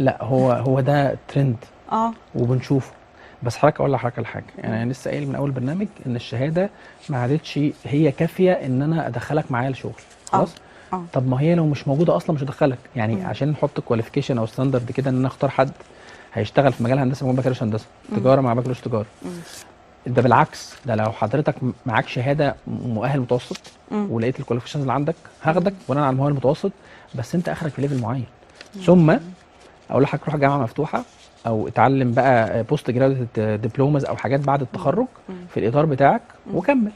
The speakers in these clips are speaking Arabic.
لا، هو ده ترند اه. وبنشوفه. بس حضرتك اقول لحضرتك على حاجه، يعني انا لسه قايل من اول برنامج ان الشهاده ما عادتش هي كافيه ان انا ادخلك معايا الشغل. اه. خلاص. اه. طب ما هي لو مش موجوده اصلا مش هدخلك، يعني مم. عشان نحط كواليفيكيشن او ستاندرد كده ان انا اختار حد هيشتغل في مجال هندسه مع بكالوريوس هندسه، مم. تجاره مع بكالوريوس تجاره. مم. ده بالعكس، ده لو حضرتك معاك شهاده مؤهل متوسط مم. ولقيت الكواليفيكيشنز اللي عندك هاخدك مم. بناء على المؤهل المتوسط. بس انت اخرك في ليفل معين. ثم مم. اقول لحضرتك روح جامعه مفتوحه او اتعلم بقى بوست جراديويت دبلوماز او حاجات بعد مم. التخرج مم. في الاطار بتاعك مم. وكمل.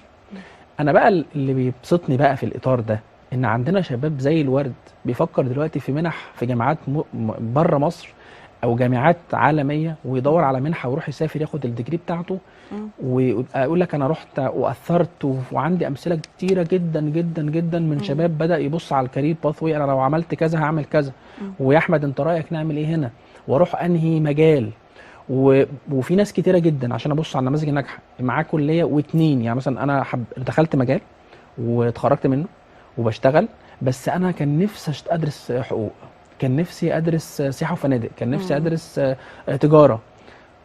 انا بقى اللي بيبسطني بقى في الاطار ده ان عندنا شباب زي الورد بيفكر دلوقتي في منح في جامعات بره مصر او جامعات عالميه، ويدور مم. على منحه ويروح يسافر ياخد الديجري بتاعته، مم. ويبقى يقول لك انا رحت واثرت وعندي امثله كتيره جدا جدا جدا من مم. شباب بدا يبص على الكارير باثوي، انا لو عملت كذا هعمل كذا. مم. ويا احمد انت رايك نعمل ايه هنا واروح انهي مجال. وفي ناس كتيره جدا عشان ابص على النماذج الناجحه معاه كليه واتنين، يعني مثلا انا دخلت مجال واتخرجت منه وبشتغل، بس انا كان نفسي ادرس حقوق، كان نفسي ادرس سياحه وفنادق، كان نفسي مم. ادرس تجاره.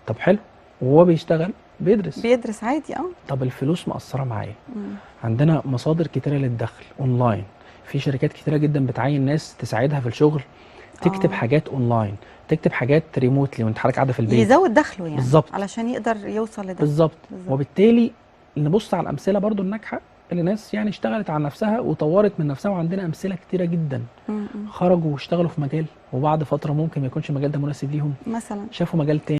طب حلو، وهو بيشتغل بيدرس. بيدرس عادي. اه. طب الفلوس مقصره معايا. مم. عندنا مصادر كتيره للدخل اونلاين، في شركات كتيره جدا بتعين ناس تساعدها في الشغل، تكتب اه. حاجات اونلاين، تكتب حاجات ريموتلي وانت حضرتك قاعده في البيت. يزود دخله يعني بالظبط. علشان يقدر يوصل لده. بالظبط. بالظبط. وبالتالي نبص على الامثله برضو الناجحه اللي ناس يعني اشتغلت على نفسها وطورت من نفسها، وعندنا امثله كتيره جدا مم. مم. خرجوا واشتغلوا في مجال وبعد فتره ممكن ما يكونش المجال ده مناسب ليهم، مثلا. شافوا مجال تاني.